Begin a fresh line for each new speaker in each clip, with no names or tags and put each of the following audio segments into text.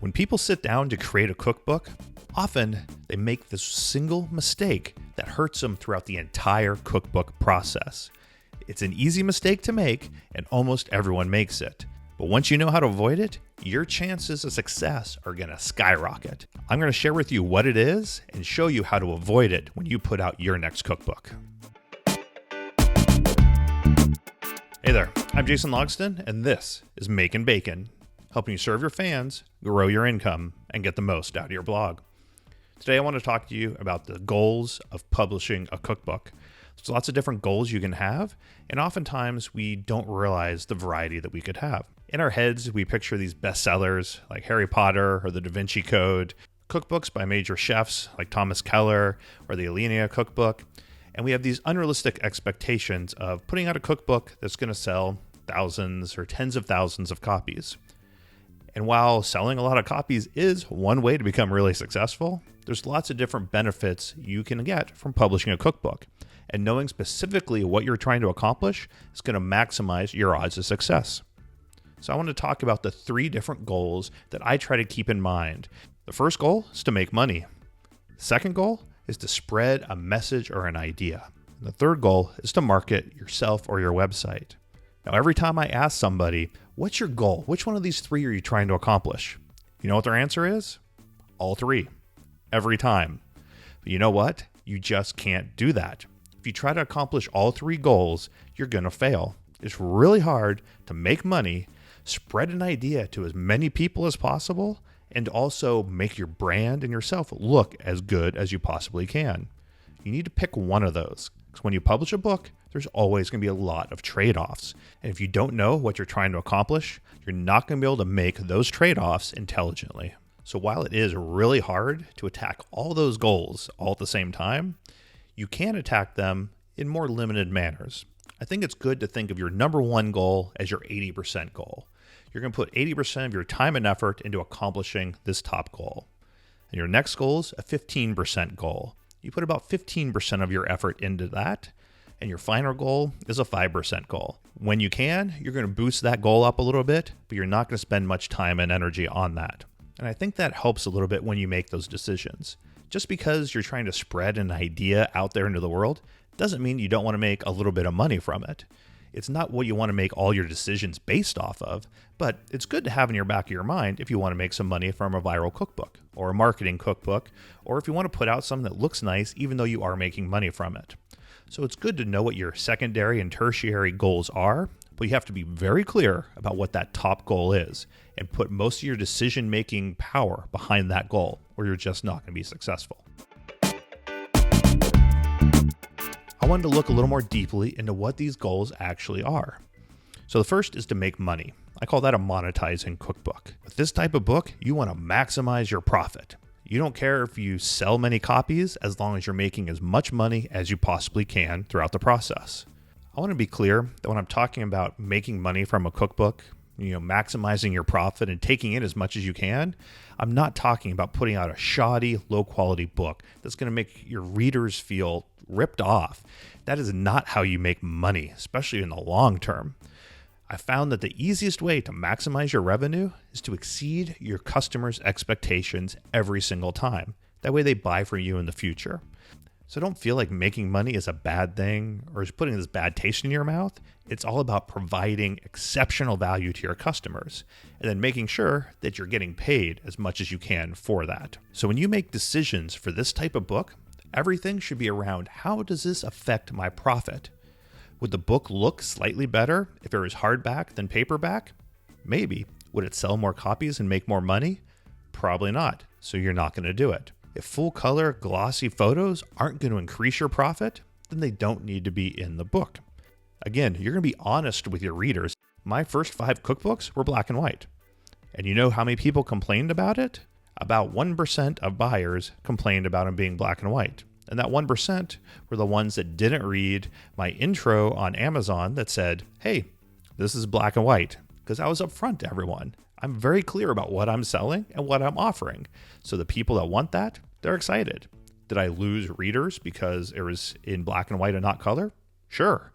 When people sit down to create a cookbook, often they make this single mistake that hurts them throughout the entire cookbook process. It's an easy mistake to make, and almost everyone makes it. But once you know how to avoid it, your chances of success are going to skyrocket. I'm going to share with you what it is and show you how to avoid it when you put out your next cookbook. Hey there, I'm Jason Logston, and this is Makin Bacon, helping you serve your fans, grow your income, and get the most out of your blog. Today I want to talk to you about the goals of publishing a cookbook. There's lots of different goals you can have, and oftentimes we don't realize the variety that we could have. In our heads, we picture these bestsellers like Harry Potter or the Da Vinci Code, cookbooks by major chefs like Thomas Keller or the Alinea cookbook, and we have these unrealistic expectations of putting out a cookbook that's going to sell thousands or tens of thousands of copies. And while selling a lot of copies is one way to become really successful, there's lots of different benefits you can get from publishing a cookbook. And knowing specifically what you're trying to accomplish is going to maximize your odds of success. So I want to talk about the 3 different goals that I try to keep in mind. The first goal is to make money. The second goal is to spread a message or an idea. And the third goal is to market yourself or your website. Now, every time I ask somebody, what's your goal? Which one of these 3 are you trying to accomplish? You know what their answer is? All 3. Every time. But you know what? You just can't do that. If you try to accomplish all 3 goals, you're going to fail. It's really hard to make money, spread an idea to as many people as possible, and also make your brand and yourself look as good as you possibly can. You need to pick one of those. Because when you publish a book, there's always going to be a lot of trade-offs. And if you don't know what you're trying to accomplish, you're not going to be able to make those trade-offs intelligently. So while it is really hard to attack all those goals all at the same time, you can attack them in more limited manners. I think it's good to think of your number 1 goal as your 80% goal. You're going to put 80% of your time and effort into accomplishing this top goal. And your next goal is a 15% goal. You put about 15% of your effort into that, and your final goal is a 5% goal. When you can, you're going to boost that goal up a little bit, but you're not going to spend much time and energy on that. And I think that helps a little bit when you make those decisions. Just because you're trying to spread an idea out there into the world doesn't mean you don't want to make a little bit of money from it. It's not what you want to make all your decisions based off of, but it's good to have in your back of your mind if you want to make some money from a viral cookbook or a marketing cookbook, or if you want to put out something that looks nice even though you are making money from it. So it's good to know what your secondary and tertiary goals are, but you have to be very clear about what that top goal is and put most of your decision-making power behind that goal, or you're just not going to be successful. I wanted to look a little more deeply into what these goals actually are. So the first is to make money. I call that a monetizing cookbook. With this type of book, you want to maximize your profit. You don't care if you sell many copies as long as you're making as much money as you possibly can throughout the process. I want to be clear that when I'm talking about making money from a cookbook, maximizing your profit and taking in as much as you can, I'm not talking about putting out a shoddy, low-quality book that's going to make your readers feel ripped off. That is not how you make money, especially in the long term. I found that the easiest way to maximize your revenue is to exceed your customers' expectations every single time. That way they buy from you in the future. So don't feel like making money is a bad thing or is putting this bad taste in your mouth. It's all about providing exceptional value to your customers and then making sure that you're getting paid as much as you can for that. So when you make decisions for this type of book, everything should be around how does this affect my profit? Would the book look slightly better if it was hardback than paperback? Maybe. Would it sell more copies and make more money? Probably not. So you're not going to do it. If full color, glossy photos aren't going to increase your profit, then they don't need to be in the book. Again, you're going to be honest with your readers. My first 5 cookbooks were black and white. And you know how many people complained about it? About 1% of buyers complained about them being black and white. And that 1% were the ones that didn't read my intro on Amazon that said, hey, this is black and white. Because I was upfront to everyone. I'm very clear about what I'm selling and what I'm offering. So the people that want that, they're excited. Did I lose readers because it was in black and white and not color? Sure.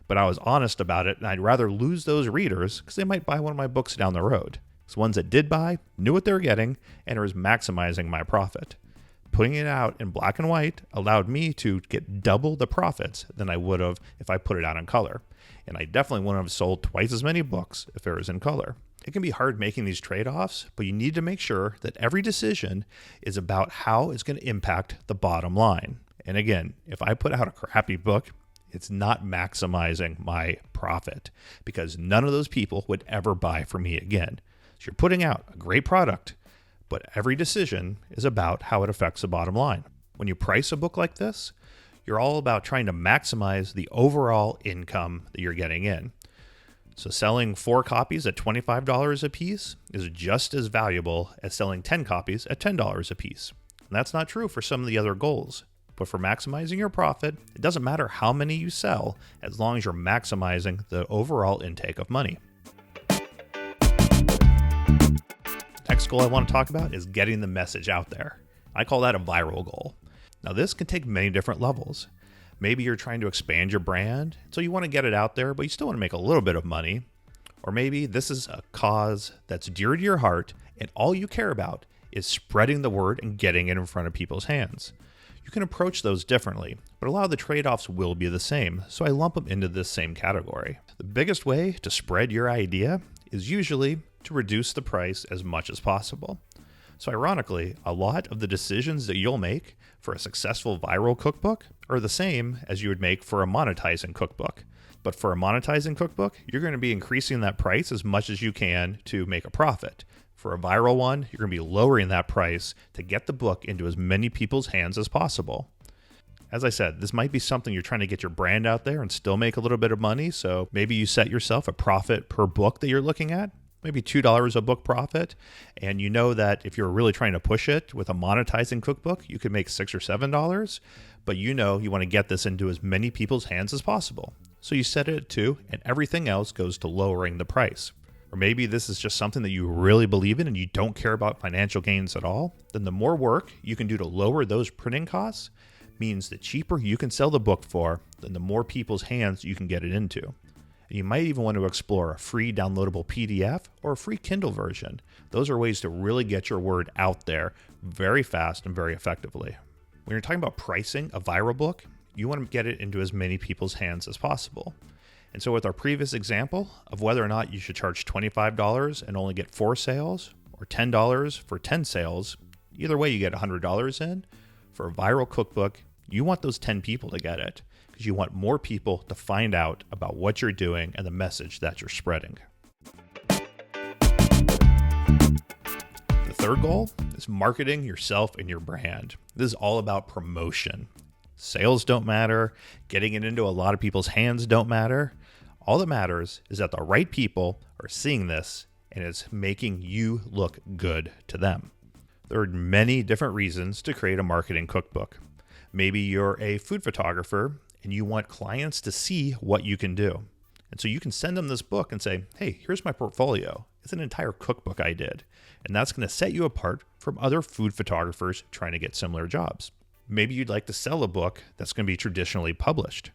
But I was honest about it, and I'd rather lose those readers because they might buy one of my books down the road. So ones that did buy knew what they were getting and was maximizing my profit. Putting it out in black and white allowed me to get double the profits than I would have if I put it out in color. And I definitely wouldn't have sold twice as many books if it was in color. It can be hard making these trade-offs, but you need to make sure that every decision is about how it's going to impact the bottom line. And again, if I put out a crappy book, it's not maximizing my profit because none of those people would ever buy from me again. So you're putting out a great product, but every decision is about how it affects the bottom line. When you price a book like this, you're all about trying to maximize the overall income that you're getting in. So selling 4 copies at $25 a piece is just as valuable as selling 10 copies at $10 a piece. And that's not true for some of the other goals. But for maximizing your profit, it doesn't matter how many you sell as long as you're maximizing the overall intake of money. Next goal I want to talk about is getting the message out there. I call that a viral goal. Now this can take many different levels. Maybe you're trying to expand your brand, so you want to get it out there, but you still want to make a little bit of money. Or maybe this is a cause that's dear to your heart, and all you care about is spreading the word and getting it in front of people's hands. You can approach those differently, but a lot of the trade-offs will be the same, so I lump them into this same category. The biggest way to spread your idea is usually to reduce the price as much as possible. So ironically, a lot of the decisions that you'll make for a successful viral cookbook are the same as you would make for a monetizing cookbook. But for a monetizing cookbook, you're going to be increasing that price as much as you can to make a profit. For a viral one, you're going to be lowering that price to get the book into as many people's hands as possible. As I said, this might be something you're trying to get your brand out there and still make a little bit of money. So maybe you set yourself a profit per book that you're looking at, maybe $2 a book profit. And you know that if you're really trying to push it with a monetizing cookbook, you could make $6 or $7, but you know you want to get this into as many people's hands as possible. So you set it at 2 and everything else goes to lowering the price. Or maybe this is just something that you really believe in and you don't care about financial gains at all. Then the more work you can do to lower those printing costs means the cheaper you can sell the book for, then the more people's hands you can get it into. And you might even want to explore a free downloadable PDF or a free Kindle version. Those are ways to really get your word out there very fast and very effectively. When you're talking about pricing a viral book, you want to get it into as many people's hands as possible. And so with our previous example of whether or not you should charge $25 and only get 4 sales or $10 for 10 sales, either way you get $100 in. For a viral cookbook, you want those 10 people to get it because you want more people to find out about what you're doing and the message that you're spreading. The third goal is marketing yourself and your brand. This is all about promotion. Sales don't matter. Getting it into a lot of people's hands don't matter. All that matters is that the right people are seeing this and it's making you look good to them. There are many different reasons to create a marketing cookbook. Maybe you're a food photographer and you want clients to see what you can do. And so you can send them this book and say, hey, here's my portfolio. It's an entire cookbook I did. And that's going to set you apart from other food photographers trying to get similar jobs. Maybe you'd like to sell a book that's going to be traditionally published.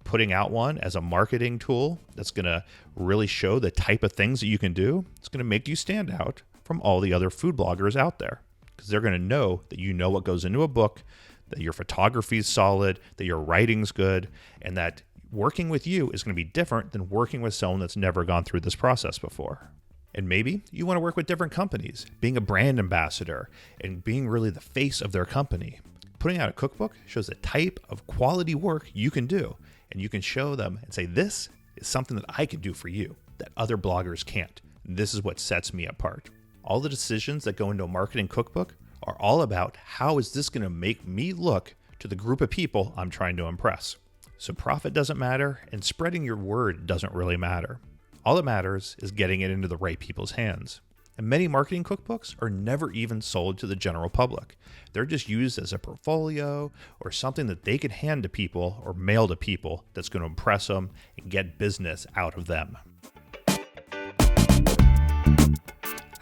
Putting out one as a marketing tool that's going to really show the type of things that you can do, it's going to make you stand out from all the other food bloggers out there because they're going to know that you know what goes into a book, that your photography is solid, that your writing's good, and that working with you is going to be different than working with someone that's never gone through this process before. And maybe you want to work with different companies, being a brand ambassador and being really the face of their company. Putting out a cookbook shows the type of quality work you can do, and you can show them and say, this is something that I can do for you that other bloggers can't. This is what sets me apart. All the decisions that go into a marketing cookbook are all about how is this going to make me look to the group of people I'm trying to impress. So profit doesn't matter, and spreading your word doesn't really matter. All that matters is getting it into the right people's hands. And many marketing cookbooks are never even sold to the general public. They're just used as a portfolio or something that they could hand to people or mail to people that's going to impress them and get business out of them.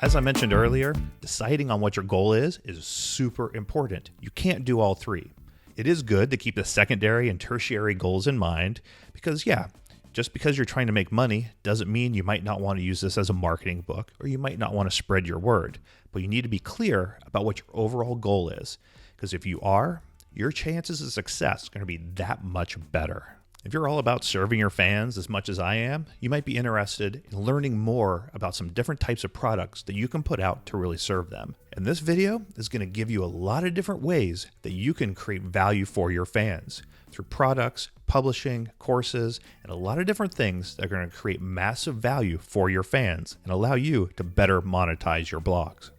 As I mentioned earlier, deciding on what your goal is super important. You can't do all three. It is good to keep the secondary and tertiary goals in mind because, just because you're trying to make money doesn't mean you might not want to use this as a marketing book, or you might not want to spread your word. But you need to be clear about what your overall goal is, because if you are, your chances of success are going to be that much better. If you're all about serving your fans as much as I am, you might be interested in learning more about some different types of products that you can put out to really serve them. And this video is going to give you a lot of different ways that you can create value for your fans through products, publishing, courses, and a lot of different things that are going to create massive value for your fans and allow you to better monetize your blogs.